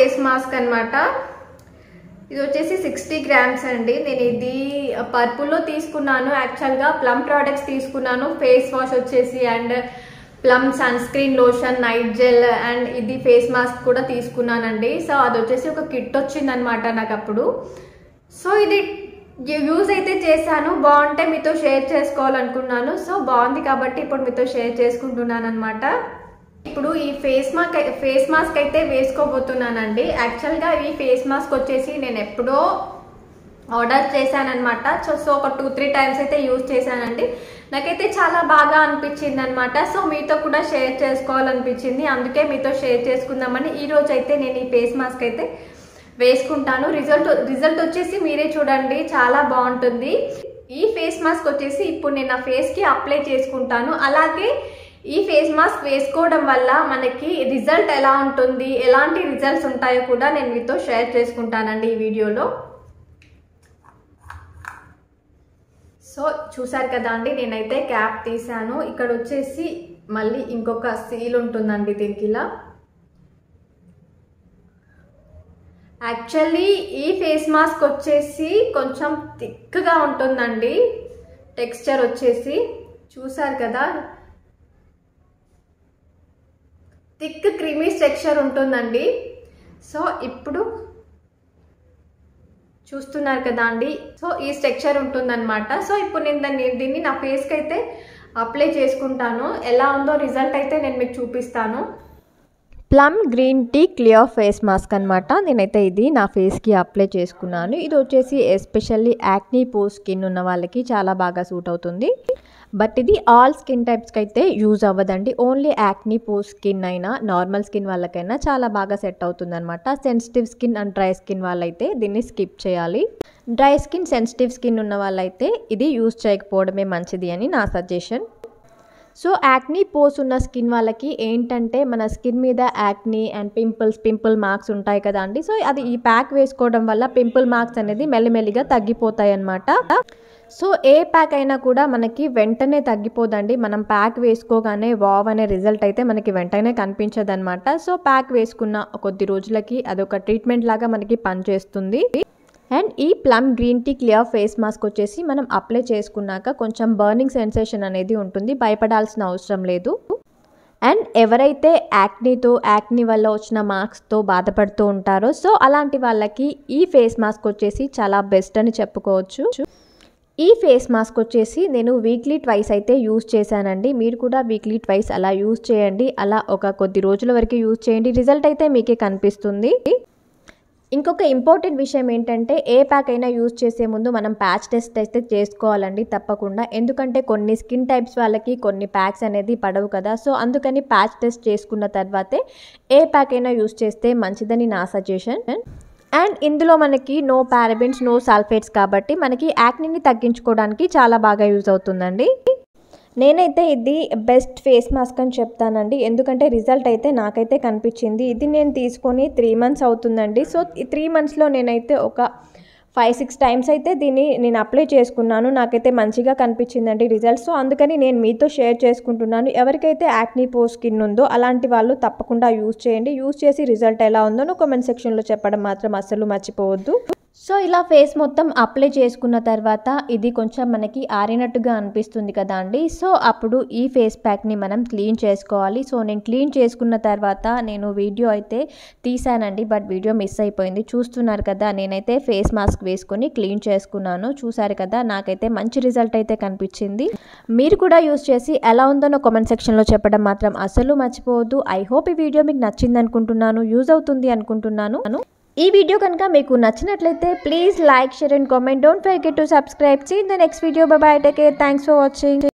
Face mask అన్నమాట. ఇది వచ్చేసి 60 గ్రామ్స్ అండి. నేను ఇది పర్పుల్లో తీసుకున్నాను. యాక్చువల్గా ప్లమ్ ప్రోడక్ట్స్ తీసుకున్నాను. ఫేస్ వాష్ వచ్చేసి and Plum sunscreen lotion, night gel and ఇది ఫేస్ మాస్క్ కూడా తీసుకున్నానండి. సో అది వచ్చేసి ఒక కిట్ వచ్చిందనమాట నాకు అప్పుడు. సో ఇది యూజ్ అయితే చేశాను, బాగుంటే మీతో షేర్ చేసుకోవాలనుకున్నాను. సో బాగుంది కాబట్టి ఇప్పుడు మీతో షేర్ చేసుకుంటున్నాను అనమాట. ఇప్పుడు ఈ ఫేస్ మాస్క్ అయితే వేసుకోబోతున్నానండి. యాక్చువల్గా ఈ ఫేస్ మాస్క్ వచ్చేసి నేను ఎప్పుడో ఆర్డర్ చేశానమాట. సో ఒక 2-3 టైమ్స్ అయితే యూజ్ చేశానండి. నాకైతే చాలా బాగా అనిపించింది అనమాట. సో మీతో కూడా షేర్ చేసుకోవాలనిపించింది, అందుకే మీతో షేర్ చేసుకుందామని ఈరోజు అయితే నేను ఈ ఫేస్ మాస్క్ అయితే వేసుకుంటాను. రిజల్ట్ వచ్చేసి మీరే చూడండి, చాలా బాగుంటుంది. ఈ ఫేస్ మాస్క్ వచ్చేసి ఇప్పుడు నేను నా ఫేస్కి అప్లై చేసుకుంటాను. అలాగే ఈ ఫేస్ మాస్క్ వేసుకోవడం వల్ల మనకి రిజల్ట్ ఎలా ఉంటుంది, ఎలాంటి రిజల్ట్స్ ఉంటాయో కూడా నేను మీతో షేర్ చేసుకుంటానండి ఈ వీడియోలో. సో చూసారు కదా అండి, నేనైతే క్యాప్ తీసాను. ఇక్కడ వచ్చేసి మళ్ళీ ఇంకొక సీల్ ఉంటుందండి దీనికి ఇలా. యాక్చువల్లీ ఈ ఫేస్ మాస్క్ వచ్చేసి కొంచెం థిక్గా ఉంటుందండి. టెక్స్చర్ వచ్చేసి చూసారు కదా, థిక్ క్రీమీ టెక్స్చర్ ఉంటుందండి. సో ఇప్పుడు చూస్తున్నారు కదా అండి, సో ఈ స్ట్రక్చర్ ఉంటుందన్నమాట. సో ఇప్పుడు నేను దీన్ని నా ఫేస్కి అయితే అప్లై చేసుకుంటాను. ఎలా ఉందో రిజల్ట్ అయితే నేను మీకు చూపిస్తాను. Plum green tea clear face mask అనమాట. నేనైతే ఇది నా ఫేస్కి అప్లై చేసుకున్నాను. ఇది వచ్చేసి ఎస్పెషల్లీ యాక్నీ పోర్ స్కిన్ ఉన్న వాళ్ళకి చాలా బాగా సూట్ అవుతుంది. బట్ ఇది ఆల్ స్కిన్ టైప్స్కి అయితే యూజ్ అవ్వదండి. ఓన్లీ యాక్నీ పోర్ స్కిన్ అయినా నార్మల్ స్కిన్ వాళ్ళకైనా చాలా బాగా సెట్ అవుతుంది అనమాట. Sensitive skin and dry skin వాళ్ళైతే దీన్ని స్కిప్ చేయాలి. డ్రై స్కిన్, సెన్సిటివ్ స్కిన్ ఉన్న వాళ్ళైతే ఇది యూజ్ చేయకపోవడమే మంచిది అని నా సజెషన్. సో యాక్నీ పోర్స్ ఉన్న స్కిన్ వాళ్ళకి ఏంటంటే మన స్కిన్ మీద యాక్నీ అండ్ పింపుల్ మార్క్స్ ఉంటాయి కదా అండి. సో అది ఈ ప్యాక్ వేసుకోవడం వల్ల పింపుల్ మార్క్స్ అనేది మెల్లిమెల్లిగా తగ్గిపోతాయి అన్నమాట. సో ఏ ప్యాక్ అయినా కూడా మనకి వెంటనే తగ్గిపోదండి. మనం ప్యాక్ వేసుకోగానే వావ్ అనే రిజల్ట్ అయితే మనకి వెంటనే కనిపించదు అనమాట. సో ప్యాక్ వేసుకున్న కొద్ది రోజులకి అదొక ట్రీట్మెంట్ లాగా మనకి పనిచేస్తుంది. అండ్ ఈ Plum green tea clear face mask వచ్చేసి మనం అప్లై చేసుకున్నాక కొంచెం బర్నింగ్ సెన్సేషన్ అనేది ఉంటుంది, భయపడాల్సిన అవసరం లేదు. అండ్ ఎవరైతే యాక్నీ వల్ల వచ్చిన మార్క్స్తో బాధపడుతూ ఉంటారో సో అలాంటి వాళ్ళకి ఈ ఫేస్ మాస్క్ వచ్చేసి చాలా బెస్ట్ అని చెప్పుకోవచ్చు. ఈ ఫేస్ మాస్క్ వచ్చేసి నేను వీక్లీ ట్వైస్ అయితే యూజ్ చేశానండి. మీరు కూడా వీక్లీ ట్వైస్ అలా యూజ్ చేయండి. అలా ఒక కొద్ది రోజుల వరకు యూజ్ చేయండి, రిజల్ట్ అయితే మీకే కనిపిస్తుంది. ఇంకొక ఇంపార్టెంట్ విషయం ఏంటంటే ఏ ప్యాక్ అయినా యూజ్ చేసే ముందు మనం ప్యాచ్ టెస్ట్ అయితే చేసుకోవాలండి తప్పకుండా. ఎందుకంటే కొన్ని స్కిన్ టైప్స్ వాళ్ళకి కొన్ని ప్యాక్స్ అనేది పడవు కదా. సో అందుకని ప్యాచ్ టెస్ట్ చేసుకున్న తర్వాతే ఏ ప్యాక్ అయినా యూజ్ చేస్తే మంచిదని నా సజెషన్. అండ్ ఇందులో మనకి నో పారాబెన్స్, నో సల్ఫేట్స్ కాబట్టి మనకి యాక్నీని తగ్గించుకోవడానికి చాలా బాగా యూజ్ అవుతుందండి. నేనైతే ఇది బెస్ట్ ఫేస్ మాస్క్ అని చెప్తానండి. ఎందుకంటే రిజల్ట్ అయితే నాకైతే కనిపించింది. ఇది నేను తీసుకొని 3 మంత్స్ అవుతుందండి. సో ఈ 3 మంత్స్లో నేనైతే ఒక 5-6 టైమ్స్ అయితే దీన్ని నేను అప్లై చేసుకున్నాను. నాకైతే మంచిగా కనిపించిందండి రిజల్ట్. సో అందుకని నేను మీతో షేర్ చేసుకుంటున్నాను. ఎవరికైతే యాక్నీ పోర్ స్కిన్ ఉందో అలాంటి వాళ్ళు తప్పకుండా యూజ్ చేయండి. యూజ్ చేసి రిజల్ట్ ఎలా ఉందో కామెంట్ సెక్షన్లో చెప్పడం మాత్రం అస్సలు మర్చిపోవద్దు. సో ఇలా ఫేస్ మొత్తం అప్లై చేసుకున్న తర్వాత ఇది కొంచెం మనకి ఆరినట్టుగా అనిపిస్తుంది కదా అండి. సో అప్పుడు ఈ ఫేస్ ప్యాక్ని మనం క్లీన్ చేసుకోవాలి. సో నేను క్లీన్ చేసుకున్న తర్వాత నేను వీడియో అయితే తీసానండి, బట్ వీడియో మిస్ అయిపోయింది. చూస్తున్నారు కదా, నేనైతే ఫేస్ మాస్క్ వేసుకొని క్లీన్ చేసుకున్నాను. చూసారు కదా, నాకైతే మంచి రిజల్ట్ అయితే కనిపించింది. మీరు కూడా యూజ్ చేసి ఎలా ఉందో కామెంట్ సెక్షన్లో చెప్పడం మాత్రం అస్సలు మర్చిపోవద్దు. ఐ హోప్ ఈ వీడియో మీకు నచ్చింది అనుకుంటున్నాను, యూజ్ అవుతుంది అనుకుంటున్నాను. ఈ వీడియో కనుక మీకు నచ్చినట్లయితే please like, share and comment. Don't forget to subscribe. See in the next video. Bye bye, take care, thanks for watching.